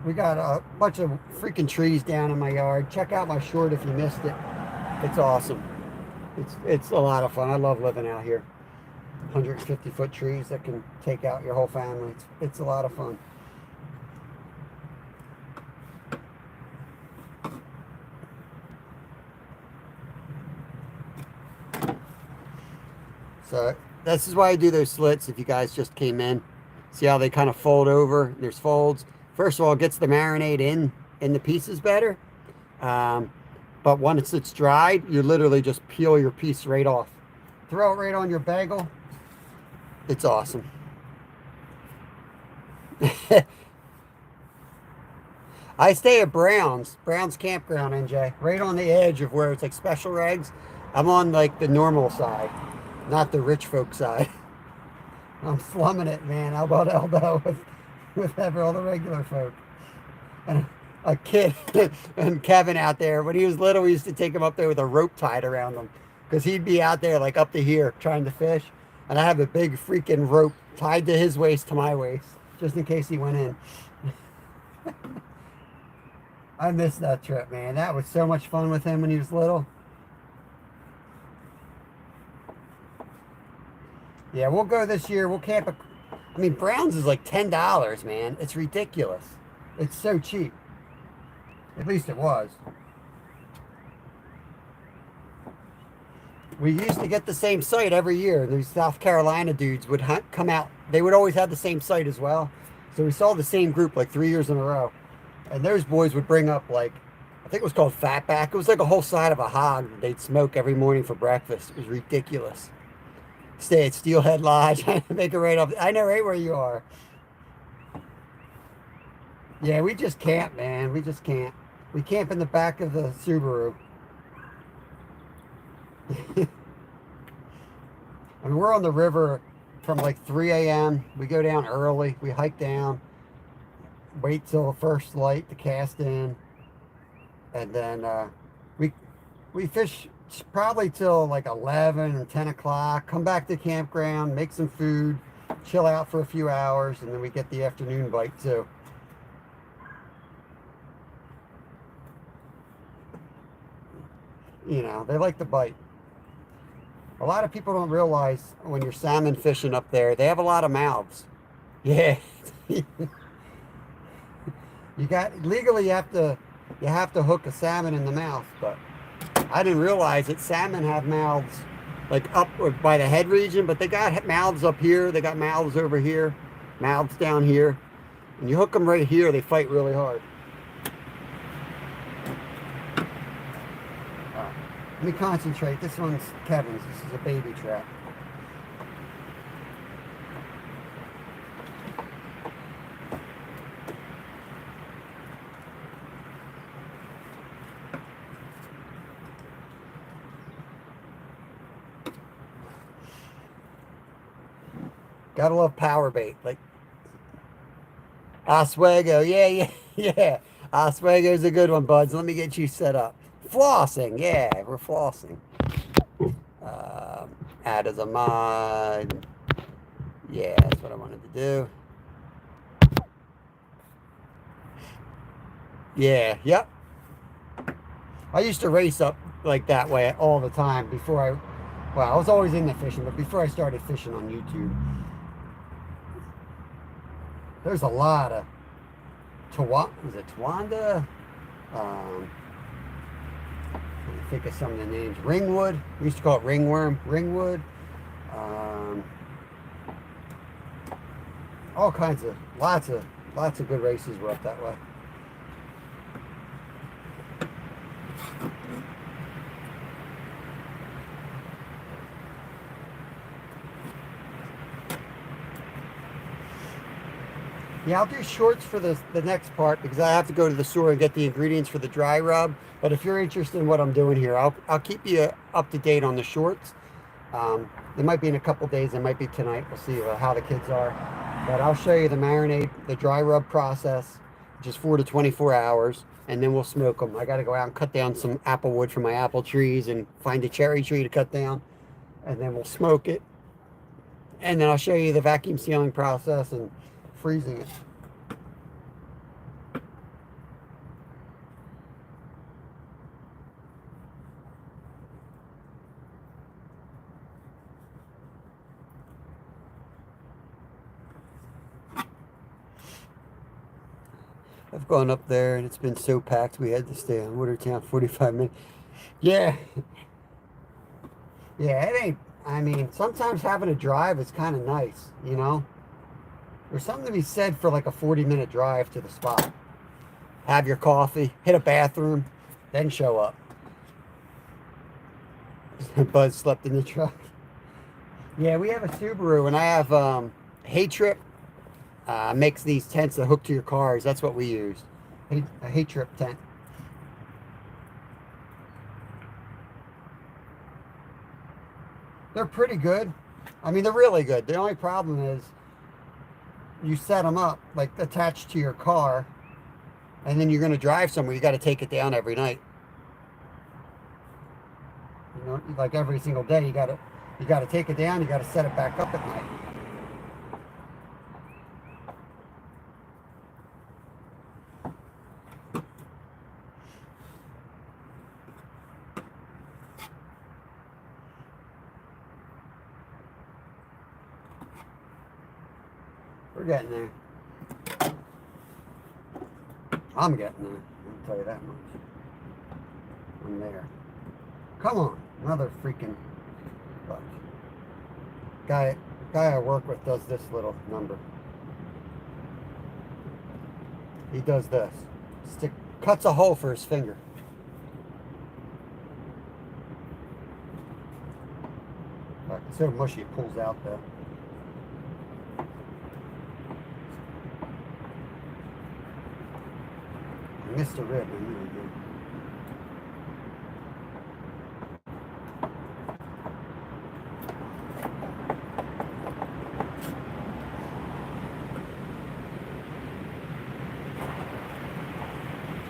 We got a bunch of freaking trees down in my yard. Check out my short if you missed it. It's awesome. It's a lot of fun. I love living out here. 150-foot trees that can take out your whole family. It's a lot of fun. So this is why I do those slits. If you guys just came in, see how they kind of fold over. There's folds. First of all, it gets the marinade in the pieces better. But once it's dried, you literally just peel your piece right off. Throw it right on your bagel. It's awesome. I stay at Brown's Campground, NJ, right on the edge of where it's like special regs. I'm on like the normal side, not the rich folk side. I'm slumming it, man, elbow to elbow with all the regular folk. And a kid and Kevin out there, when he was little, we used to take him up there with a rope tied around him because he'd be out there like up to here trying to fish. And I have a big freaking rope tied to his waist to my waist, just in case he went in. I missed that trip, man. That was so much fun with him when he was little. Yeah, we'll go this year. We'll camp. I mean, Brown's is like $10, man. It's ridiculous. It's so cheap. At least it was. We used to get the same site every year. These South Carolina dudes would come out. They would always have the same site as well. So we saw the same group like 3 years in a row. And those boys would bring up like, I think it was called fatback. It was like a whole side of a hog that they'd smoke every morning for breakfast. It was ridiculous. Stay at Steelhead Lodge. Make it right up. I know right where you are. Yeah, we just camp, man. We just camp. We camp in the back of the Subaru. I mean, we're on the river from like 3 a.m. We go down early. We hike down. Wait till the first light to cast in. And then we fish probably till like 11 or 10 o'clock. Come back to the campground, make some food, chill out for a few hours, and then we get the afternoon bite too. You know, they like to bite. A lot of people don't realize when you're salmon fishing up there, they have a lot of mouths. Yeah. Legally you have to hook a salmon in the mouth, but I didn't realize that salmon have mouths like up by the head region, but they got mouths up here, they got mouths over here, mouths down here. And you hook them right here, they fight really hard. Let me concentrate. This one's Kevin's. This is a baby trap. Gotta love power bait. Like Oswego. Yeah. Oswego's a good one, buds. Let me get you set up. Flossing, yeah, we're flossing. Add as a mod. Yeah, that's what I wanted to do. Yeah, yep. I used to race up like that way all the time before I was always into fishing, but before I started fishing on YouTube. There's a lot of Tawanda? Think of some of the names. Ringwood. We used to call it ringworm. Ringwood. All kinds of lots of good races were up that way. Yeah, I'll do shorts for the next part because I have to go to the store and get the ingredients for the dry rub. But if you're interested in what I'm doing here, I'll keep you up to date on the shorts. It might be in a couple days. It might be tonight. We'll see how the kids are. But I'll show you the marinade, the dry rub process, which is 4 to 24 hours. And then we'll smoke them. I got to go out and cut down some apple wood for my apple trees and find a cherry tree to cut down. And then we'll smoke it. And then I'll show you the vacuum sealing process and freezing it. I've gone up there and it's been so packed we had to stay on Watertown 45 minutes. Yeah. Yeah, it ain't, I mean, sometimes having a drive is kind of nice, you know? There's something to be said for like a 40-minute drive to the spot. Have your coffee, hit a bathroom, then show up. Buzz slept in the truck. Yeah, we have a Subaru, and I have Hay Trip makes these tents that hook to your cars. That's what we use. A Hay Trip tent. They're pretty good. I mean, they're really good. The only problem is you set them up like attached to your car, and then you're going to drive somewhere. You got to take it down every night. You know, like every single day, you You got to take it down. You got to set it back up at night. We're getting there. I'm getting there. I'll tell you that much. I'm there. Come on, another freaking buck. Guy I work with does this little number. He does this. Cuts a hole for his finger. It's so mushy it pulls out though. I missed a rib, I knew I did.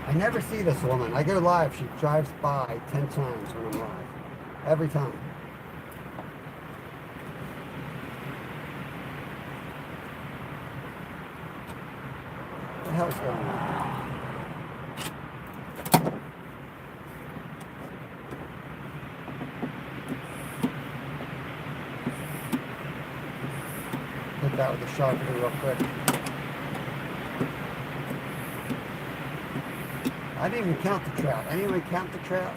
I never see this woman. I go live, she drives by 10 times when I'm live. Every time. What the hell's going on? Hit that with a sharpener real quick. I didn't even count the trout. Anyone count the trout?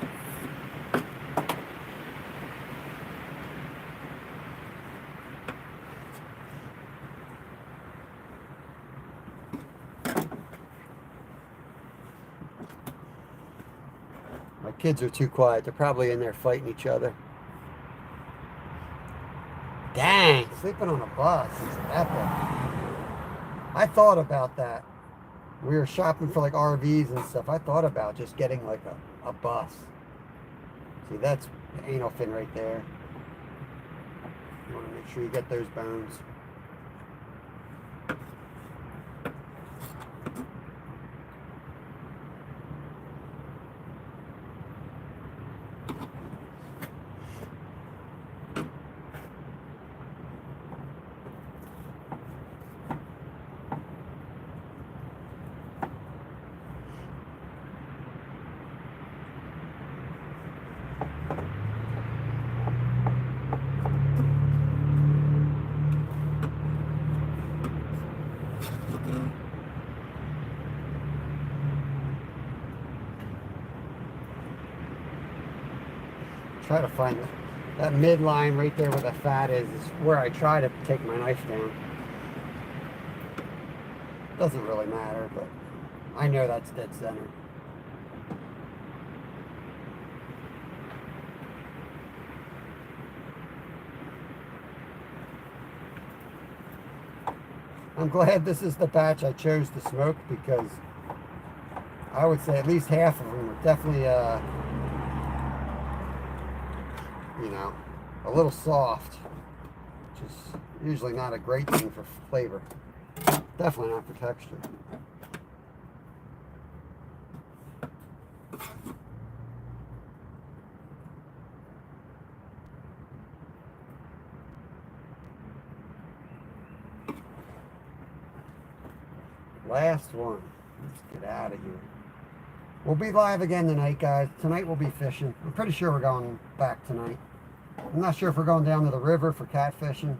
My kids are too quiet. They're probably in there fighting each other. Dang, sleeping on a bus is epic. I thought about that. We were shopping for like RVs and stuff. I thought about just getting like a bus. See, that's the anal fin right there. You want to make sure you get those bones. Try to find that midline right there where the fat is where I try to take my knife down. Doesn't really matter, but I know that's dead center. I'm glad this is the batch I chose to smoke because I would say at least half of them are definitely you know, a little soft, which is usually not a great thing for flavor. Definitely not for texture. Last one. Let's get out of here. We'll be live again tonight, guys. Tonight we'll be fishing. I'm pretty sure we're going back tonight. I'm not sure if we're going down to the river for catfishing.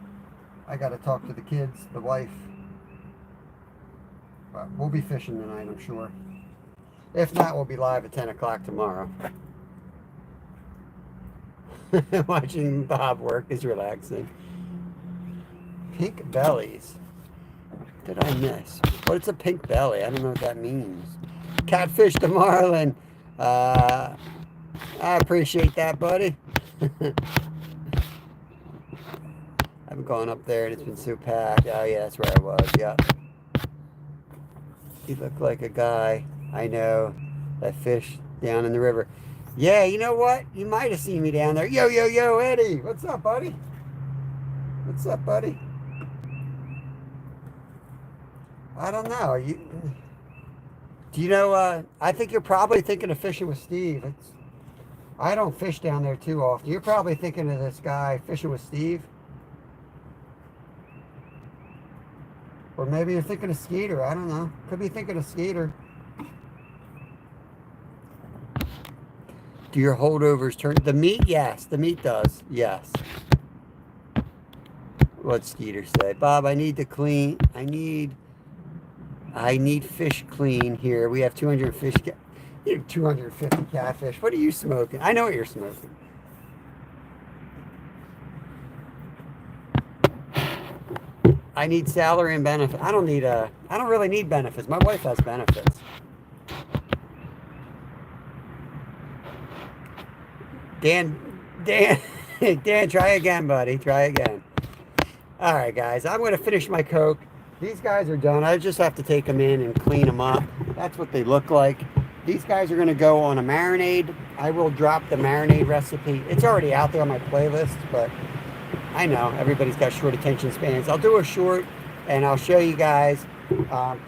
I got to talk to the kids, the wife. But we'll be fishing tonight, I'm sure. If not, we'll be live at 10 o'clock tomorrow. Watching Bob work is relaxing. Pink bellies. What did I miss? What's a pink belly? I don't know what that means. Catfish to marlin. I appreciate that, buddy. I've been going up there and it's been so packed. Oh yeah, that's where I was. Yeah. You look like a guy I know that fished down in the river. Yeah, you know what? You might have seen me down there. Yo, yo, yo, Eddie. What's up, buddy? What's up, buddy? I don't know. Do you know, I think you're probably thinking of fishing with Steve. I don't fish down there too often. You're probably thinking of this guy fishing with Steve. Or maybe you're thinking of Skeeter. I don't know. Could be thinking of Skeeter. Do your holdovers turn the meat? Yes, the meat does. Yes. What Skeeter said. Bob, I need to clean. I need fish clean here. We have 200 fish. You have 250 catfish. What are you smoking? I know what you're smoking. I need salary and benefits. I don't really need benefits. My wife has benefits. Dan, Dan, try again, buddy. Try again. All right, guys. I'm going to finish my Coke. These guys are done. I just have to take them in and clean them up. That's what they look like. These guys are going to go on a marinade. I will drop the marinade recipe. It's already out there on my playlist, but I know everybody's got short attention spans. I'll do a short, and I'll show you guys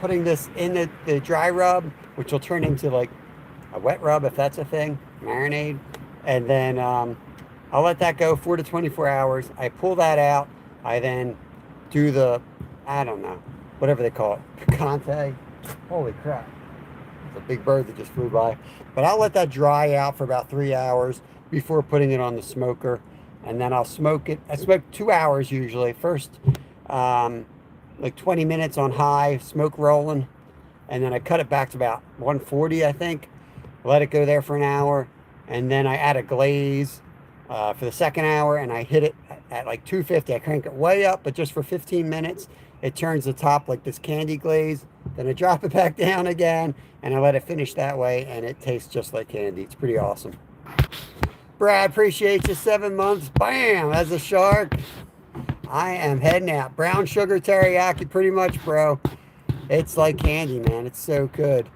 putting this in the dry rub, which will turn into like a wet rub if that's a thing, marinade. And then I'll let that go 4 to 24 hours. I pull that out. I then do the, I don't know, whatever they call it, picante. Holy crap. It's a big bird that just flew by. But I'll let that dry out for about 3 hours before putting it on the smoker. And then I'll smoke it. I smoke 2 hours usually. First, like 20 minutes on high, smoke rolling. And then I cut it back to about 140, I think. Let it go there for an hour. And then I add a glaze for the second hour. And I hit it at like 250. I crank it way up, but just for 15 minutes. It turns the top like this candy glaze. Then I drop it back down again. And I let it finish that way. And it tastes just like candy. It's pretty awesome. Brad, appreciate you. 7 months. Bam! As a shark. I am heading out. Brown sugar teriyaki, pretty much, bro. It's like candy, man. It's so good.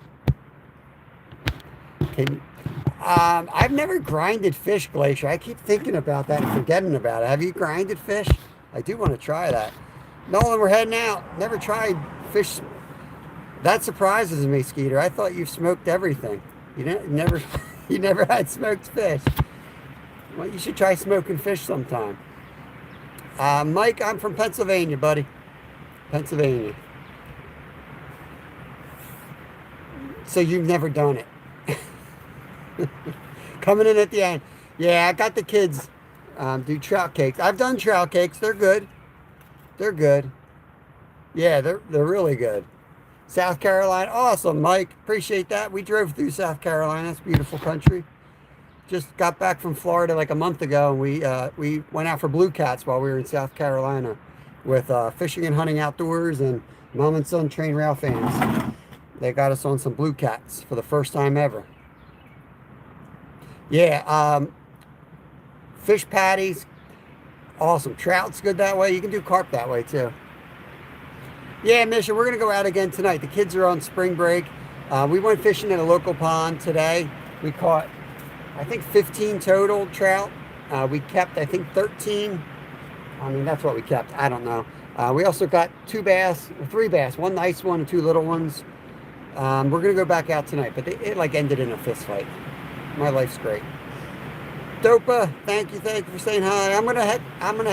I've never grinded fish, Glacier. I keep thinking about that and forgetting about it. Have you grinded fish? I do want to try that. Nolan, we're heading out. Never tried fish. That surprises me, Skeeter. I thought you smoked everything. You never had smoked fish. Well, you should try smoking fish sometime. Mike, I'm from Pennsylvania, buddy. Pennsylvania. So you've never done it. Coming in at the end. Yeah, I got the kids do trout cakes. I've done trout cakes. They're good. They're good. Yeah, they're really good. South Carolina. Awesome, Mike. Appreciate that. We drove through South Carolina. It's beautiful country. Just got back from Florida like a month ago, and we went out for blue cats while we were in South Carolina with Fishing and Hunting Outdoors and Mom and Son Train Rail fans. They got us on some blue cats for the first time ever. Yeah, fish patties, awesome. Trout's good that way. You can do carp that way too. Yeah, Misha, we're going to go out again tonight. The kids are on spring break. We went fishing in a local pond today. We caught, I think, 15 total trout. We kept, I think, 13. I mean, that's what we kept. I don't know. We also got 3 bass, one nice one and 2 little ones. We're going to go back out tonight, but it like ended in a fist fight. My life's great. Dopa, thank you for saying hi. I'm gonna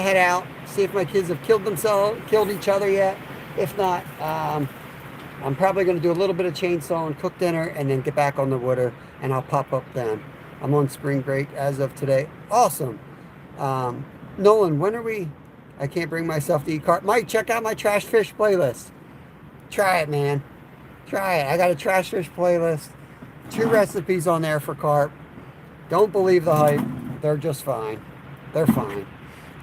head out, see if my kids have killed each other yet. If not, I'm probably gonna do a little bit of chainsawing, cook dinner, and then get back on the water, and I'll pop up then. I'm on spring break as of today. Awesome. Nolan, when are we? I can't bring myself to eat carp. Mike, check out my trash fish playlist. Try it, man. Try it. I got a trash fish playlist. 2 recipes on there for carp. Don't believe the hype. They're just fine. They're fine.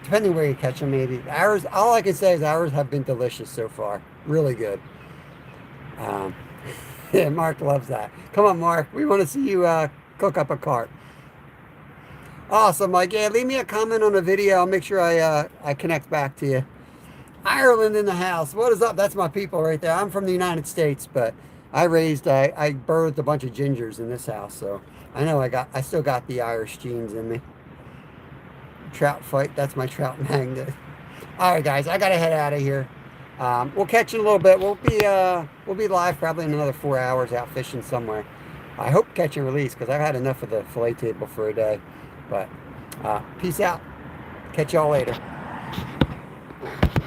Depending where you catch them, maybe. Ours, all I can say is ours have been delicious so far. Really good. Yeah, Mark loves that. Come on, Mark. We want to see you cook up a carp. Awesome, Mike. Yeah, leave me a comment on the video. I'll make sure I connect back to you. Ireland in the house. What is up? That's my people right there. I'm from the United States, but I birthed a bunch of gingers in this house, so I know I still got the Irish genes in me. Trout fight. That's my trout magnet. All right, guys, I gotta head out of here. We'll catch you in a little bit. We'll be live probably in another 4 hours out fishing somewhere. I hope catch and release because I've had enough of the fillet table for a day. But peace out. Catch y'all later.